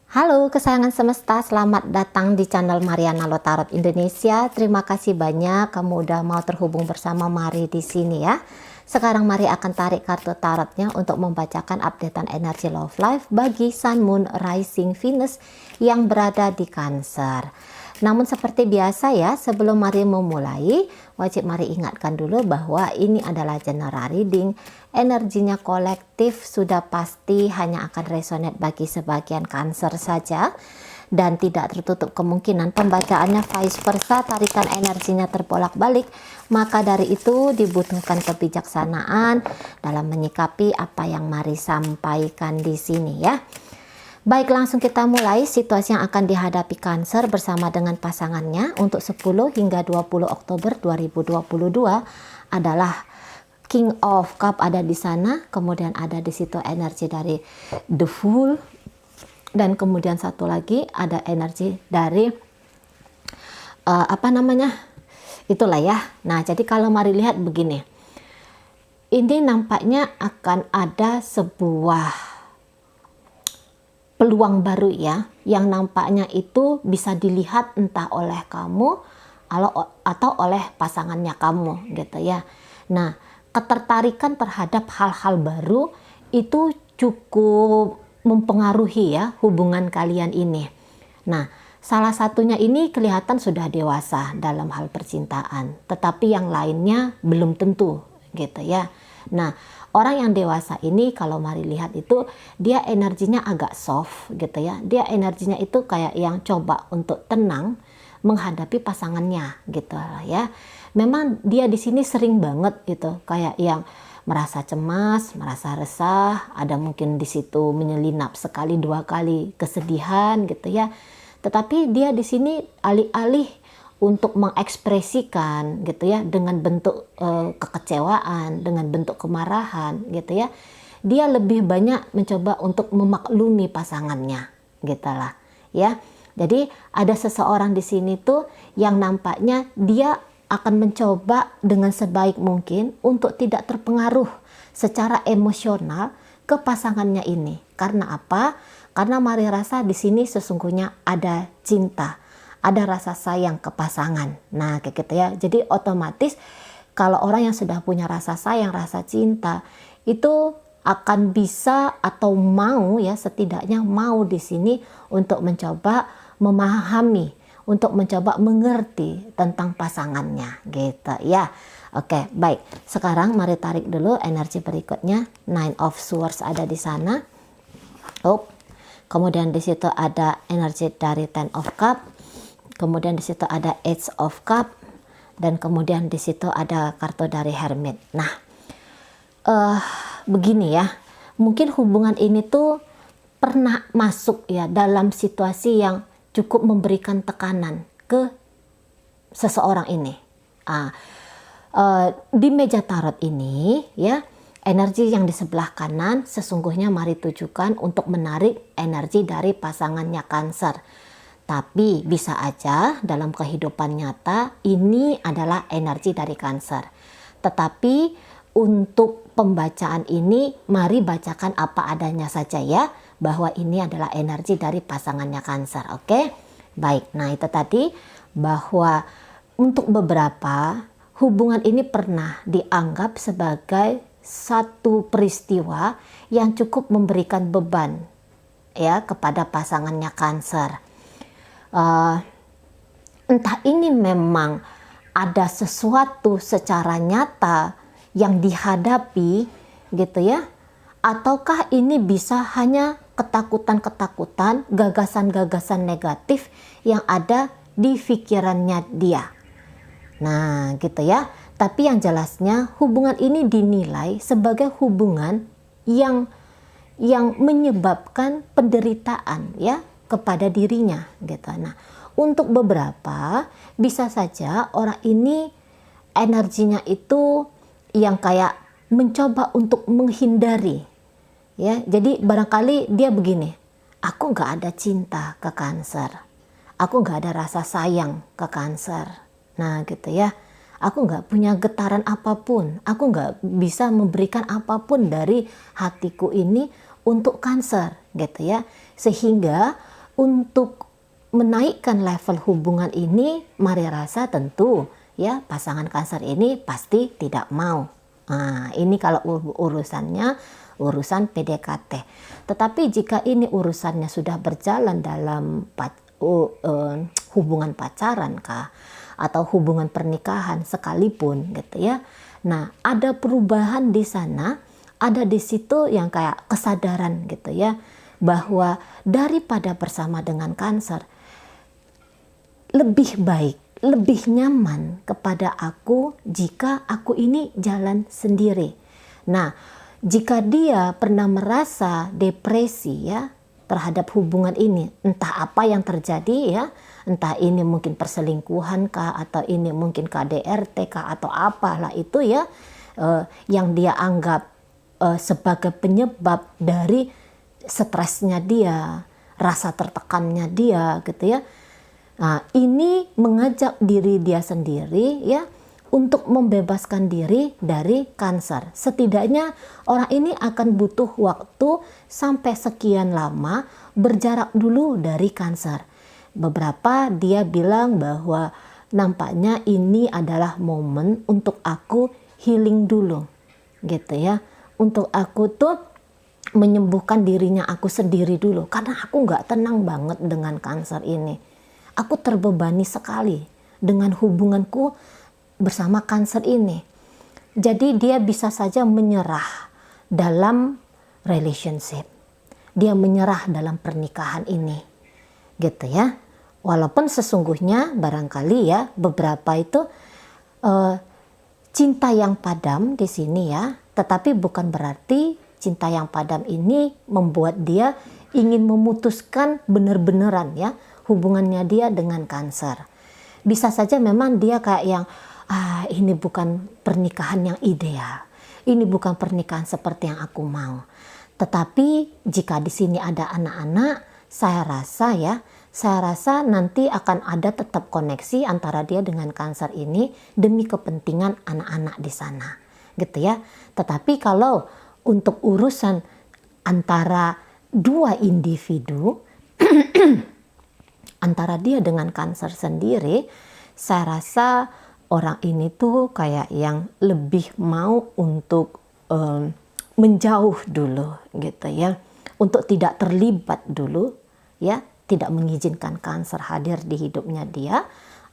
Halo kesayangan semesta, selamat datang di channel Mariana Lotarot Indonesia. Terima kasih banyak kamu udah mau terhubung bersama Mari di sini ya. Sekarang Mari akan tarik kartu tarotnya untuk membacakan updatean energi love life bagi Sun, Moon, Rising, Venus yang berada di Cancer. Namun seperti biasa ya, sebelum Mari memulai, wajib Mari ingatkan dulu bahwa ini adalah general reading. Energinya kolektif sudah pasti hanya akan resonate bagi sebagian Cancer saja. Dan tidak tertutup kemungkinan pembacaannya vice versa, tarikan energinya terbolak-balik. Maka dari itu dibutuhkan kebijaksanaan dalam menyikapi apa yang Mari sampaikan di sini ya. Baik, langsung kita mulai. Situasi yang akan dihadapi Cancer bersama dengan pasangannya untuk 10 hingga 20 Oktober 2022 adalah King of Cup ada di sana, kemudian ada di situ energi dari The Fool, dan kemudian satu lagi ada energi dari itulah ya. Nah, jadi kalau Mari lihat begini, ini nampaknya akan ada sebuah peluang baru ya, yang nampaknya itu bisa dilihat entah oleh kamu atau oleh pasangannya kamu gitu ya. Nah, ketertarikan terhadap hal-hal baru itu cukup mempengaruhi ya hubungan kalian ini. Nah, salah satunya ini kelihatan sudah dewasa dalam hal percintaan, tetapi yang lainnya belum tentu gitu ya. Nah, orang yang dewasa ini kalau Mari lihat itu dia energinya agak soft gitu ya. Dia energinya itu kayak yang coba untuk tenang menghadapi pasangannya gitu ya. Memang dia di sini sering banget gitu kayak yang merasa cemas, merasa resah, ada mungkin di situ menyelinap sekali dua kali kesedihan gitu ya. Tetapi dia di sini alih-alih untuk mengekspresikan gitu ya dengan bentuk kekecewaan, dengan bentuk kemarahan gitu ya, dia lebih banyak mencoba untuk memaklumi pasangannya gitulah ya. Jadi ada seseorang di sini tuh yang nampaknya dia akan mencoba dengan sebaik mungkin untuk tidak terpengaruh secara emosional ke pasangannya ini. Karena apa? Karena Mari rasa di sini sesungguhnya ada cinta, ada rasa sayang ke pasangan. Nah, kayak gitu ya. Jadi otomatis kalau orang yang sudah punya rasa sayang, rasa cinta, itu akan bisa atau mau ya, setidaknya mau di sini untuk mencoba memahami, untuk mencoba mengerti tentang pasangannya gitu ya. Oke, baik. Sekarang Mari tarik dulu energi berikutnya. Nine of Swords ada di sana. Kemudian di situ ada energi dari Ten of Cup. Kemudian di situ ada Ace of Cup, dan kemudian di situ ada kartu dari Hermit. Nah, begini ya, mungkin hubungan ini tuh pernah masuk ya dalam situasi yang cukup memberikan tekanan ke seseorang ini. Di meja tarot ini ya, energi yang di sebelah kanan sesungguhnya Mari tujukan untuk menarik energi dari pasangannya Cancer. Tapi bisa aja dalam kehidupan nyata ini adalah energi dari Cancer. Tetapi untuk pembacaan ini Mari bacakan apa adanya saja ya, bahwa ini adalah energi dari pasangannya Cancer. Oke? Baik, nah itu tadi bahwa untuk beberapa hubungan ini pernah dianggap sebagai satu peristiwa yang cukup memberikan beban ya kepada pasangannya Cancer. Entah ini memang ada sesuatu secara nyata yang dihadapi gitu ya, ataukah ini bisa hanya ketakutan-ketakutan, gagasan-gagasan negatif yang ada di pikirannya dia. Nah gitu ya, tapi yang jelasnya hubungan ini dinilai sebagai hubungan yang menyebabkan penderitaan ya kepada dirinya gitu. Nah, untuk beberapa bisa saja orang ini energinya itu yang kayak mencoba untuk menghindari ya. Jadi barangkali dia begini, aku nggak ada cinta ke Cancer, aku nggak ada rasa sayang ke Cancer. Nah gitu ya, aku nggak punya getaran apapun, aku nggak bisa memberikan apapun dari hatiku ini untuk Cancer gitu ya. Sehingga untuk menaikkan level hubungan ini, Maria rasa tentu ya pasangan Cancer ini pasti tidak mau. Nah, ini kalau urusan PDKT. Tetapi jika ini urusannya sudah berjalan dalam hubungan pacaran kah, atau hubungan pernikahan sekalipun gitu ya. Nah, ada perubahan di sana, ada di situ yang kayak kesadaran gitu ya, bahwa daripada bersama dengan Cancer, lebih baik, lebih nyaman kepada aku jika aku ini jalan sendiri. Nah, jika dia pernah merasa depresi ya terhadap hubungan ini, entah apa yang terjadi ya, entah ini mungkin perselingkuhan kah, atau ini mungkin KDRT kah, atau apalah itu ya, yang dia anggap sebagai penyebab dari stresnya dia, rasa tertekannya dia gitu ya. Nah, ini mengajak diri dia sendiri ya untuk membebaskan diri dari Cancer. Setidaknya orang ini akan butuh waktu sampai sekian lama berjarak dulu dari Cancer. Beberapa dia bilang bahwa nampaknya ini adalah momen untuk aku healing dulu gitu ya. Untuk aku tuh menyembuhkan dirinya aku sendiri dulu, karena aku nggak tenang banget dengan Cancer ini. Aku terbebani sekali dengan hubunganku bersama Cancer ini. Jadi dia bisa saja menyerah dalam relationship. Dia menyerah dalam pernikahan ini. Gitu ya. Walaupun sesungguhnya barangkali ya beberapa itu cinta yang padam di sini ya. Tetapi bukan berarti cinta yang padam ini membuat dia ingin memutuskan benar-beneran ya hubungannya dia dengan Cancer. Bisa saja memang dia kayak yang ini bukan pernikahan yang ideal. Ini bukan pernikahan seperti yang aku mau. Tetapi jika di sini ada anak-anak, saya rasa nanti akan ada tetap koneksi antara dia dengan Cancer ini demi kepentingan anak-anak di sana. Gitu ya. Tetapi kalau untuk urusan antara dua individu antara dia dengan Cancer sendiri, saya rasa orang ini tuh kayak yang lebih mau untuk menjauh dulu gitu ya, untuk tidak terlibat dulu ya, tidak mengizinkan Cancer hadir di hidupnya dia,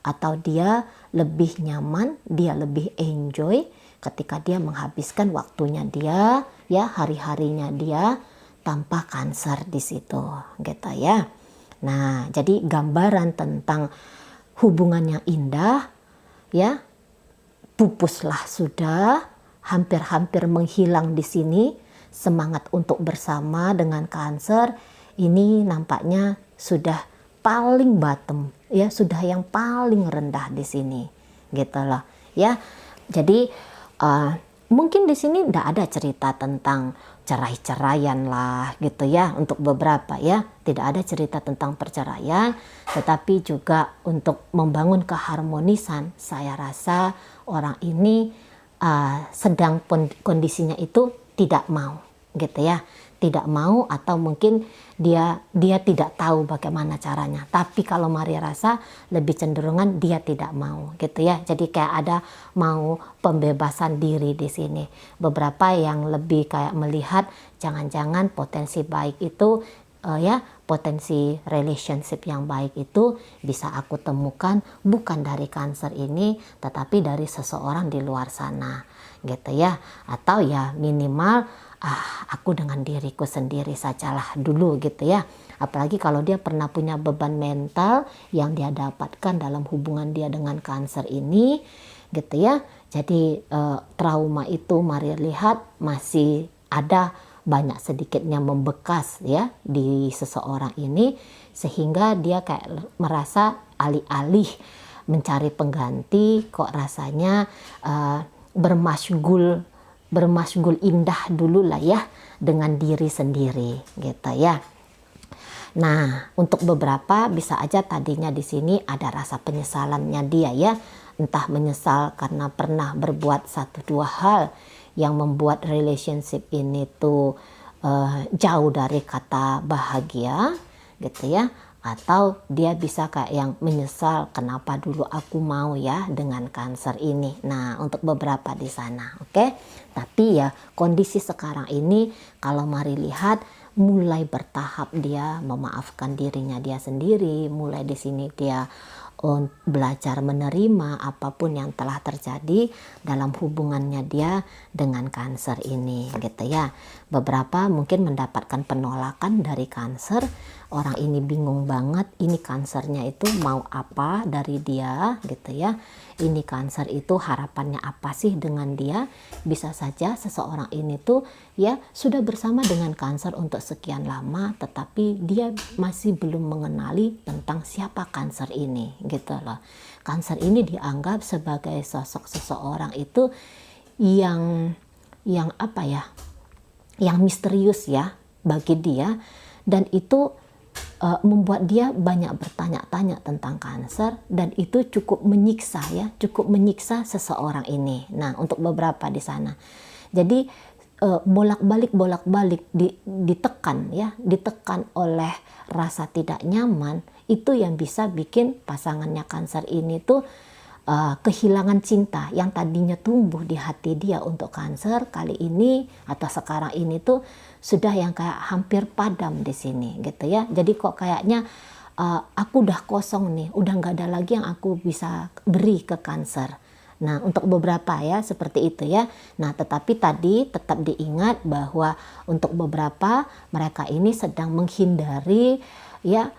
atau dia lebih nyaman, dia lebih enjoy ketika dia menghabiskan waktunya dia ya, hari-harinya dia tanpa Cancer di situ gitu ya. Nah, jadi gambaran tentang hubungan yang indah ya pupuslah sudah, hampir-hampir menghilang di sini. Semangat untuk bersama dengan Cancer ini nampaknya sudah paling bottom ya, sudah yang paling rendah di sini gitu loh ya. Jadi mungkin di sini tidak ada cerita tentang cerai-ceraian lah gitu ya, untuk beberapa ya tidak ada cerita tentang perceraian, tetapi juga untuk membangun keharmonisan. Saya rasa orang ini sedang kondisinya itu tidak mau gitu ya, tidak mau, atau mungkin dia tidak tahu bagaimana caranya. Tapi kalau Maria rasa lebih cenderungan dia tidak mau gitu ya. Jadi kayak ada mau pembebasan diri di sini. Beberapa yang lebih kayak melihat jangan-jangan potensi baik itu ya, potensi relationship yang baik itu bisa aku temukan bukan dari Cancer ini, tetapi dari seseorang di luar sana gitu ya. Atau ya minimal aku dengan diriku sendiri sajalah dulu gitu ya. Apalagi kalau dia pernah punya beban mental yang dia dapatkan dalam hubungan dia dengan Cancer ini gitu ya. Jadi trauma itu mari lihat masih ada banyak sedikitnya membekas ya di seseorang ini, sehingga dia kayak merasa alih-alih mencari pengganti kok rasanya bermasgul indah dulu lah ya dengan diri sendiri gitu ya. Nah, untuk beberapa bisa aja tadinya di sini ada rasa penyesalannya dia ya, entah menyesal karena pernah berbuat satu dua hal yang membuat relationship ini tuh jauh dari kata bahagia gitu ya, Atau dia bisa kayak yang menyesal, kenapa dulu aku mau ya dengan Cancer ini. Nah, untuk beberapa di sana, oke. Tapi ya kondisi sekarang ini kalau mari lihat mulai bertahap dia memaafkan dirinya dia sendiri, mulai di sini dia belajar menerima apapun yang telah terjadi dalam hubungannya dia dengan Cancer ini gitu ya. Beberapa mungkin mendapatkan penolakan dari Cancer, orang ini bingung banget ini Cancernya itu mau apa dari dia gitu ya. Ini Cancer itu harapannya apa sih dengan dia. Bisa saja seseorang ini tuh ya sudah bersama dengan Cancer untuk sekian lama, tetapi dia masih belum mengenali tentang siapa Cancer ini gitu loh. Cancer ini dianggap sebagai sosok seseorang itu yang apa ya, yang misterius ya bagi dia, dan itu membuat dia banyak bertanya-tanya tentang Cancer, dan itu cukup menyiksa ya, cukup menyiksa seseorang ini. Nah, untuk beberapa di sana. Jadi bolak-balik ditekan ya, ditekan oleh rasa tidak nyaman, itu yang bisa bikin pasangannya Cancer ini tuh kehilangan cinta yang tadinya tumbuh di hati dia untuk Cancer, kali ini atau sekarang ini tuh sudah yang kayak hampir padam di sini gitu ya. Jadi kok kayaknya aku udah kosong nih, udah nggak ada lagi yang aku bisa beri ke Cancer. Nah, untuk beberapa ya seperti itu ya. Nah, tetapi tadi tetap diingat bahwa untuk beberapa mereka ini sedang menghindari ya,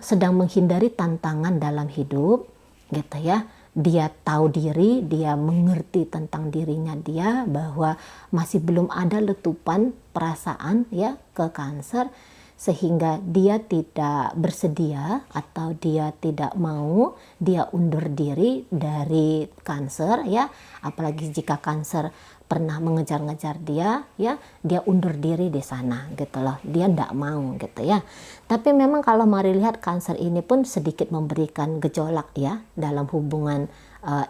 sedang menghindari tantangan dalam hidup gitu ya. Dia tahu diri, dia mengerti tentang dirinya dia bahwa masih belum ada letupan perasaan ya ke Cancer, sehingga dia tidak bersedia atau dia tidak mau, dia undur diri dari Cancer ya. Apalagi jika Cancer pernah mengejar-ngejar dia ya, dia undur diri di sana gitu loh, dia tidak mau gitu ya. Tapi memang kalau mari lihat Cancer ini pun sedikit memberikan gejolak ya dalam hubungan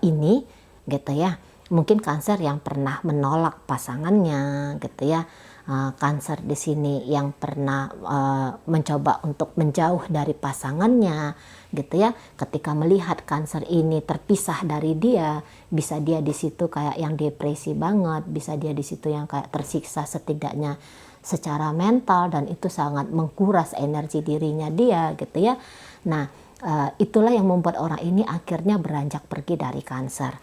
ini gitu ya. Mungkin Cancer yang pernah menolak pasangannya gitu ya, Cancer di sini yang pernah mencoba untuk menjauh dari pasangannya gitu ya. Ketika melihat Cancer ini terpisah dari dia, bisa dia di situ kayak yang depresi banget, bisa dia di situ yang kayak tersiksa setidaknya secara mental, dan itu sangat menguras energi dirinya dia gitu ya. Nah, itulah yang membuat orang ini akhirnya beranjak pergi dari Cancer.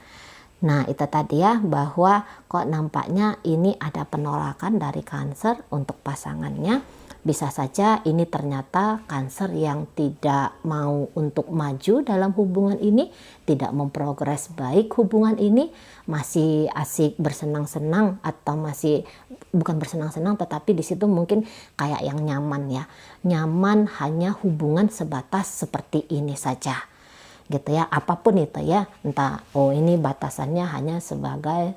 Nah, itu tadi ya, bahwa kok nampaknya ini ada penolakan dari Cancer untuk pasangannya. Bisa saja ini ternyata Cancer yang tidak mau untuk maju dalam hubungan ini, tidak memprogres baik hubungan ini, masih asik bersenang-senang, atau masih bukan bersenang-senang tetapi di situ mungkin kayak yang nyaman ya. Nyaman hanya hubungan sebatas seperti ini saja gitu ya, apapun itu ya, entah ini batasannya hanya sebagai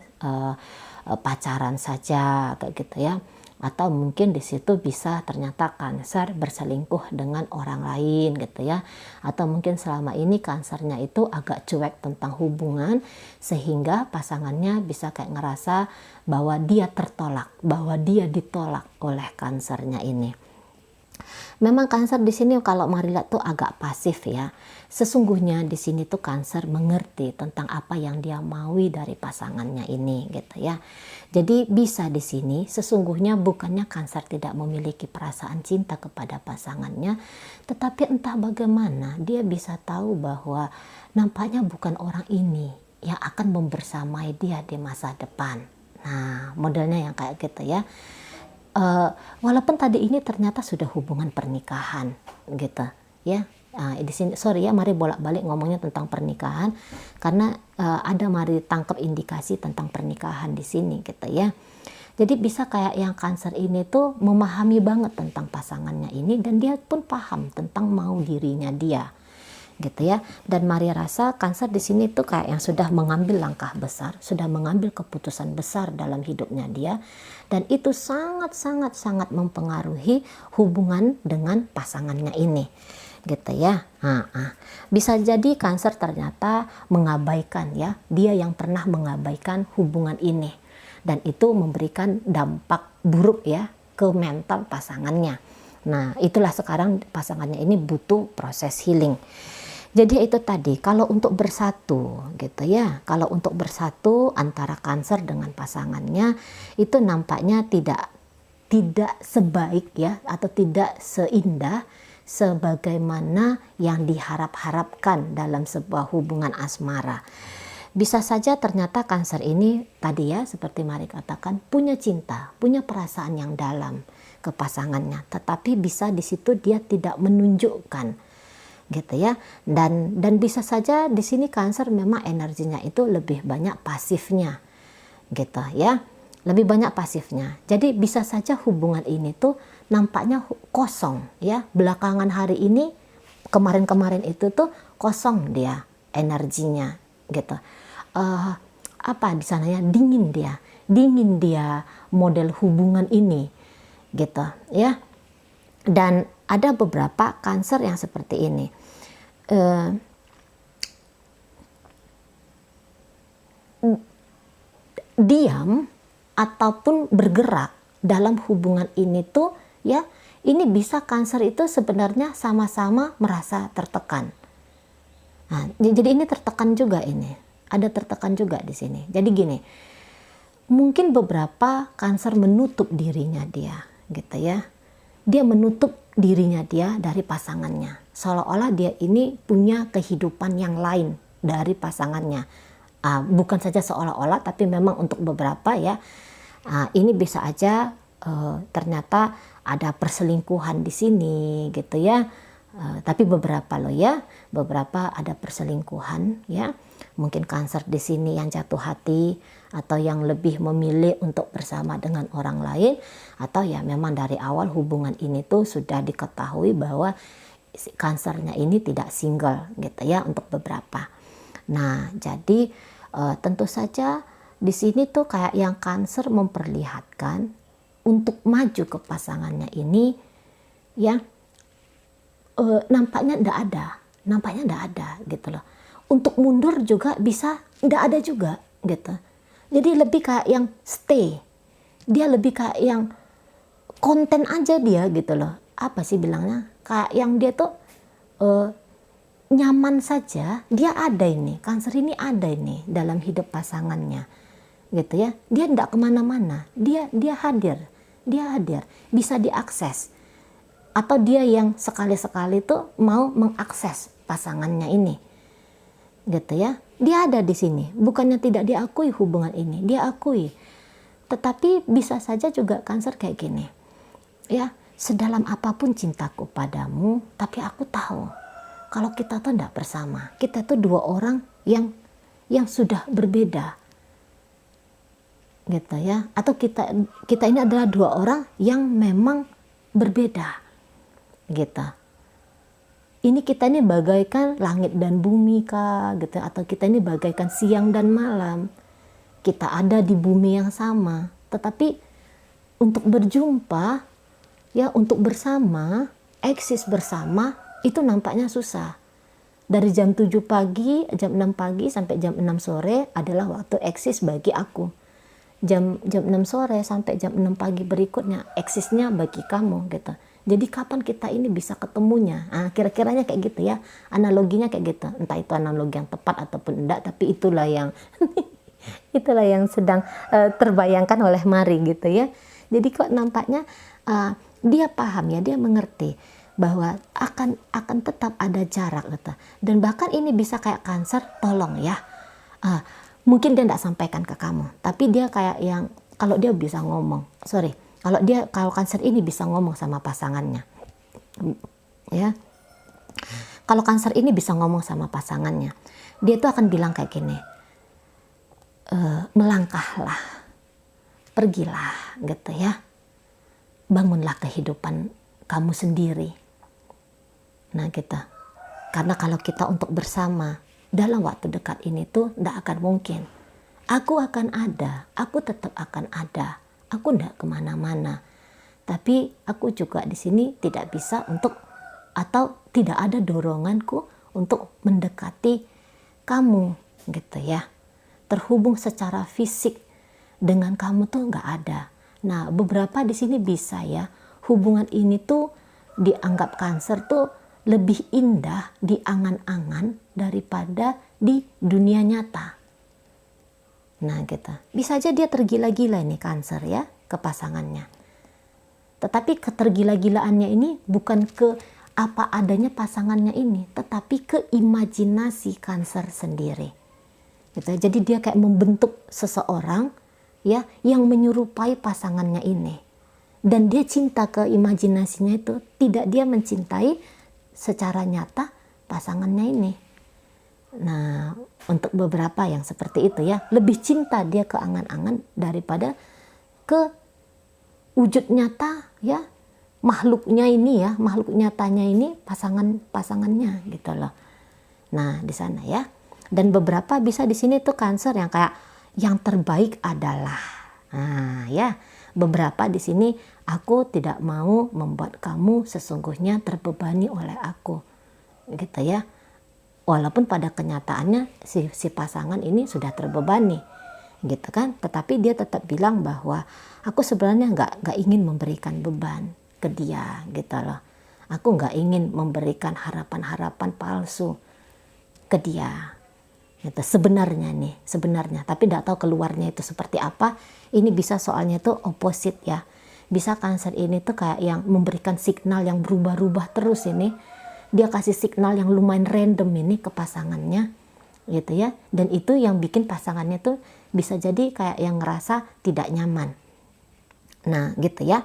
pacaran saja kayak gitu ya, atau mungkin di situ bisa ternyata Cancer berselingkuh dengan orang lain gitu ya, atau mungkin selama ini Cancernya itu agak cuek tentang hubungan sehingga pasangannya bisa kayak ngerasa bahwa dia tertolak, bahwa dia ditolak oleh Cancernya ini. Memang Cancer di sini kalau mari lihat tuh agak pasif ya. Sesungguhnya di sini tuh Cancer mengerti tentang apa yang dia maui dari pasangannya ini gitu ya. Jadi bisa di sini sesungguhnya bukannya Cancer tidak memiliki perasaan cinta kepada pasangannya, tetapi entah bagaimana dia bisa tahu bahwa nampaknya bukan orang ini yang akan membersamai dia di masa depan. Nah, modelnya yang kayak gitu ya. Walaupun tadi ini ternyata sudah hubungan pernikahan gitu ya. Di sini sorry ya, mari bolak-balik ngomongnya tentang pernikahan karena ada mari tangkap indikasi tentang pernikahan di sini gitu ya. Jadi bisa kayak yang Cancer ini tuh memahami banget tentang pasangannya ini, dan dia pun paham tentang mau dirinya dia gitu ya. Dan mari rasa Cancer di sini tuh kayak yang sudah mengambil langkah besar, sudah mengambil keputusan besar dalam hidupnya dia, dan itu sangat mempengaruhi hubungan dengan pasangannya ini gitu ya. Bisa jadi Cancer ternyata mengabaikan ya, dia yang pernah mengabaikan hubungan ini, dan itu memberikan dampak buruk ya ke mental pasangannya. Nah, itulah sekarang pasangannya ini butuh proses healing. Jadi itu tadi, kalau untuk bersatu gitu ya, kalau untuk bersatu antara Cancer dengan pasangannya itu nampaknya tidak sebaik ya, atau tidak seindah sebagaimana yang diharap-harapkan dalam sebuah hubungan asmara. Bisa saja ternyata Cancer ini tadi ya, seperti Mari katakan, punya cinta, punya perasaan yang dalam ke pasangannya, tetapi bisa di situ dia tidak menunjukkan gitu ya, dan bisa saja di sini Cancer memang energinya itu lebih banyak pasifnya gitu ya, lebih banyak pasifnya. Jadi bisa saja hubungan ini tuh nampaknya kosong ya, belakangan hari ini, kemarin-kemarin itu tuh kosong dia energinya gitu. Apa di sananya, dingin dia model hubungan ini gitu ya. Dan ada beberapa Cancer yang seperti ini, diam ataupun bergerak dalam hubungan ini tuh ya, ini bisa Cancer itu sebenarnya sama-sama merasa tertekan. Nah, jadi ini tertekan juga, ini ada tertekan juga di sini. Jadi gini, mungkin beberapa Cancer menutup dirinya dia gitu ya, dia menutup dirinya dia dari pasangannya, seolah-olah dia ini punya kehidupan yang lain dari pasangannya. Bukan saja seolah-olah, tapi memang untuk beberapa ya, ini bisa aja ternyata ada perselingkuhan di sini gitu ya. Tapi beberapa loh ya, beberapa ada perselingkuhan ya. Mungkin Cancer di sini yang jatuh hati, atau yang lebih memilih untuk bersama dengan orang lain, atau ya memang dari awal hubungan ini tuh sudah diketahui bahwa Cancernya ini tidak single gitu ya, untuk beberapa. Nah, jadi tentu saja di sini tuh kayak yang Cancer memperlihatkan untuk maju ke pasangannya ini ya, nampaknya enggak ada gitu loh. Untuk mundur juga bisa enggak ada juga gitu. Jadi lebih kayak yang stay, dia lebih kayak yang konten aja dia gitu loh. Apa sih bilangnya, kayak yang dia tuh nyaman saja, dia ada ini, Cancer ini ada ini dalam hidup pasangannya gitu ya. Dia enggak kemana-mana, dia hadir, bisa diakses. Atau dia yang sekali-sekali tuh mau mengakses pasangannya ini gitu ya. Dia ada di sini, bukannya tidak diakui hubungan ini, dia akui. Tetapi bisa saja juga Cancer kayak gini ya, sedalam apapun cintaku padamu, tapi aku tahu kalau kita tuh enggak bersama, kita tuh dua orang yang sudah berbeda gitu ya. Atau kita ini adalah dua orang yang memang berbeda gitu. Ini kita ini bagaikan langit dan bumi kah gitu, atau kita ini bagaikan siang dan malam. Kita ada di bumi yang sama, tetapi untuk berjumpa ya, untuk bersama, eksis bersama itu nampaknya susah. Dari jam 7 pagi, jam 6 pagi sampai jam 6 sore adalah waktu eksis bagi aku. Jam 6 sore sampai jam 6 pagi berikutnya eksisnya bagi kamu gitu. Jadi kapan kita ini bisa ketemunya? Kira-kiranya kayak gitu ya, analoginya kayak gitu. Entah itu analogi yang tepat ataupun enggak, tapi itulah yang itulah yang sedang terbayangkan oleh Mari gitu ya. Jadi kok nampaknya dia paham ya, dia mengerti bahwa akan tetap ada jarak gitu. Dan bahkan ini bisa kayak Cancer, tolong ya, mungkin dia enggak sampaikan ke kamu, tapi dia kayak yang, kalau dia bisa ngomong, kalau Cancer ini bisa ngomong sama pasangannya ya, kalau Cancer ini bisa ngomong sama pasangannya, dia tuh akan bilang kayak gini, melangkahlah, pergilah gitu ya, bangunlah kehidupan kamu sendiri. Nah gitu, karena kalau kita untuk bersama dalam waktu dekat ini tuh tidak akan mungkin. Aku akan ada, aku tetap akan ada. Aku tidak kemana-mana, tapi aku juga di sini tidak bisa untuk, atau tidak ada doronganku untuk mendekati kamu gitu ya. Terhubung secara fisik dengan kamu tuh nggak ada. Nah, beberapa di sini bisa ya, hubungan ini tuh dianggap Cancer tuh lebih indah di angan-angan daripada di dunia nyata. Nah gitu, bisa aja dia tergila-gila nih Cancer ya ke pasangannya. Tetapi ketergila-gilaannya ini bukan ke apa adanya pasangannya ini, tetapi ke imajinasi Cancer sendiri. Gitu. Jadi dia kayak membentuk seseorang ya yang menyerupai pasangannya ini. Dan dia cinta ke imajinasinya itu, tidak dia mencintai secara nyata pasangannya ini. Nah, untuk beberapa yang seperti itu ya, lebih cinta dia ke angan-angan daripada ke wujud nyata ya, makhluknya ini ya, makhluk nyatanya ini pasangannya gitu loh. Nah, di sana ya. Dan beberapa bisa di sini tuh Cancer yang kayak yang terbaik adalah. Nah, ya. Beberapa di sini, aku tidak mau membuat kamu sesungguhnya terbebani oleh aku. Gitu ya. Walaupun pada kenyataannya si pasangan ini sudah terbebani. Gitu kan. Tetapi dia tetap bilang bahwa aku sebenarnya nggak ingin memberikan beban ke dia gitu loh. Aku nggak ingin memberikan harapan-harapan palsu ke dia. Gitu. Sebenarnya. Tapi nggak tahu keluarnya itu seperti apa. Ini bisa soalnya tuh opposite ya. Bisa Cancer ini tuh kayak yang memberikan signal yang berubah-ubah terus ini. Dia kasih signal yang lumayan random ini ke pasangannya. Gitu ya. Dan itu yang bikin pasangannya tuh bisa jadi kayak yang ngerasa tidak nyaman. Nah gitu ya.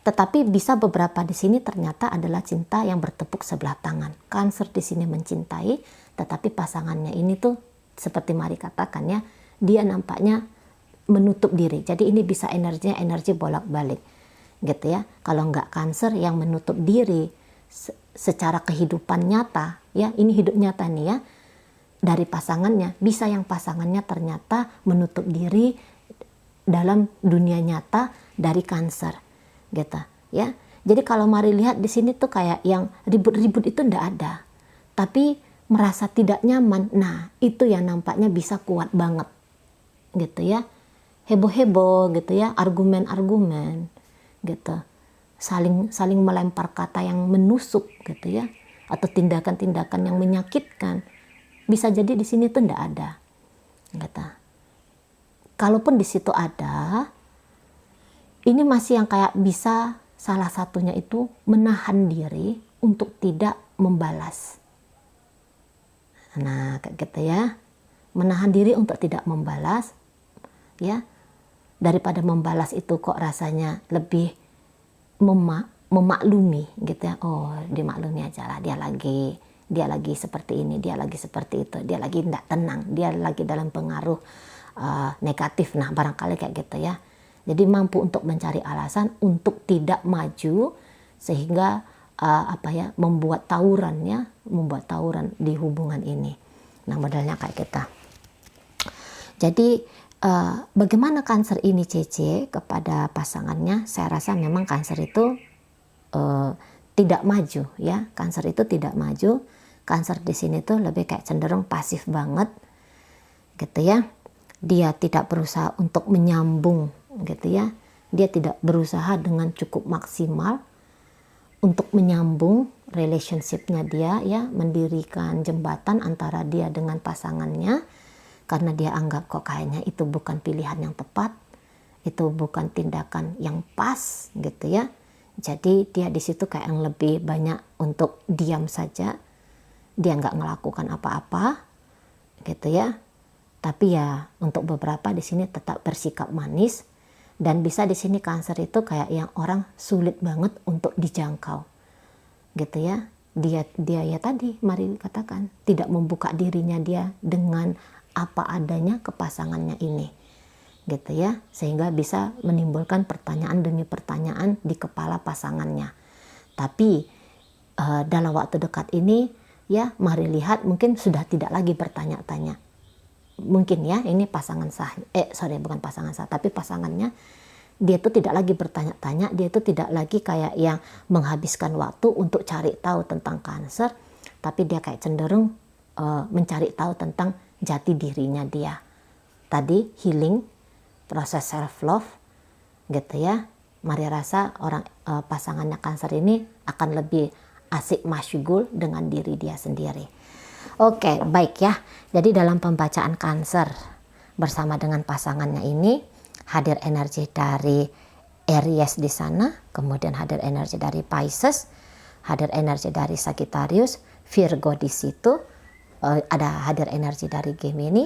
Tetapi bisa beberapa di sini ternyata adalah cinta yang bertepuk sebelah tangan. Cancer di sini mencintai, tetapi pasangannya ini tuh seperti Mari katakan ya, dia nampaknya menutup diri. Jadi ini bisa energinya energi bolak-balik gitu ya. Kalau nggak Cancer yang menutup diri secara kehidupan nyata ya, ini hidup nyata nih ya, dari pasangannya, bisa yang pasangannya ternyata menutup diri dalam dunia nyata dari Cancer gitu ya. Jadi kalau Mari lihat di sini tuh kayak yang ribut-ribut itu ndak ada, tapi merasa tidak nyaman. Nah itu yang nampaknya bisa kuat banget gitu ya, heboh-heboh gitu ya, argumen-argumen gitu, saling melempar kata yang menusuk gitu ya, atau tindakan-tindakan yang menyakitkan. Bisa jadi di sini tuh ndak ada gitu. Kalaupun di situ ada, ini masih yang kayak bisa salah satunya itu menahan diri untuk tidak membalas. Nah kayak gitu ya, menahan diri untuk tidak membalas ya, daripada membalas itu kok rasanya lebih memaklumi gitu ya. Oh dimaklumi aja lah, dia lagi seperti ini, dia lagi seperti itu, dia lagi tidak tenang, dia lagi dalam pengaruh negatif. Nah barangkali kayak gitu ya. Jadi mampu untuk mencari alasan untuk tidak maju, sehingga membuat tawuran di hubungan ini. Nah modelnya kayak kita. Jadi bagaimana Cancer ini CC kepada pasangannya? Saya rasa memang Cancer itu tidak maju ya. Cancer itu tidak maju. Cancer di sini tuh lebih kayak cenderung pasif banget gitu ya. Dia tidak berusaha untuk menyambung gitu ya. Dia tidak berusaha dengan cukup maksimal untuk menyambung relationship-nya dia ya, mendirikan jembatan antara dia dengan pasangannya, karena dia anggap kok kayaknya itu bukan pilihan yang tepat, itu bukan tindakan yang pas gitu ya. Jadi dia di situ kayak yang lebih banyak untuk diam saja, dia nggak melakukan apa-apa gitu ya. Tapi ya untuk beberapa di sini tetap bersikap manis. Dan bisa di sini Cancer itu kayak yang orang sulit banget untuk dijangkau gitu ya. Dia ya tadi Mari katakan tidak membuka dirinya dia dengan apa adanya ke pasangannya ini gitu ya, sehingga bisa menimbulkan pertanyaan demi pertanyaan di kepala pasangannya. Tapi dalam waktu dekat ini ya Mari lihat mungkin sudah tidak lagi bertanya-tanya. Mungkin ya ini pasangan sah, bukan pasangan sah, tapi pasangannya, dia tuh tidak lagi bertanya-tanya, dia tuh tidak lagi kayak yang menghabiskan waktu untuk cari tahu tentang Cancer, tapi dia kayak cenderung mencari tahu tentang jati dirinya dia. Tadi healing, proses self love gitu ya. Mari rasa pasangannya Cancer ini akan lebih asik masyghul dengan diri dia sendiri. Oke, baik ya. Jadi dalam pembacaan Cancer bersama dengan pasangannya ini hadir energi dari Aries di sana, kemudian hadir energi dari Pisces, hadir energi dari Sagittarius, Virgo di situ, ada hadir energi dari Gemini,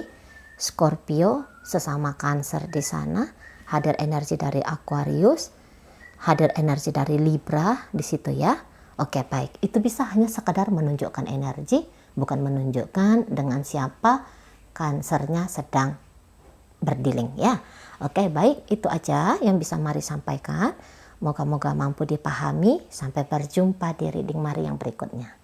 Scorpio sesama Cancer di sana, hadir energi dari Aquarius, hadir energi dari Libra di situ ya. Oke, baik. Itu bisa hanya sekedar menunjukkan energi, bukan menunjukkan dengan siapa Cancernya sedang berdealing ya. Oke, baik. Itu aja yang bisa Mari sampaikan. Moga-moga mampu dipahami. Sampai berjumpa di reading Mari yang berikutnya.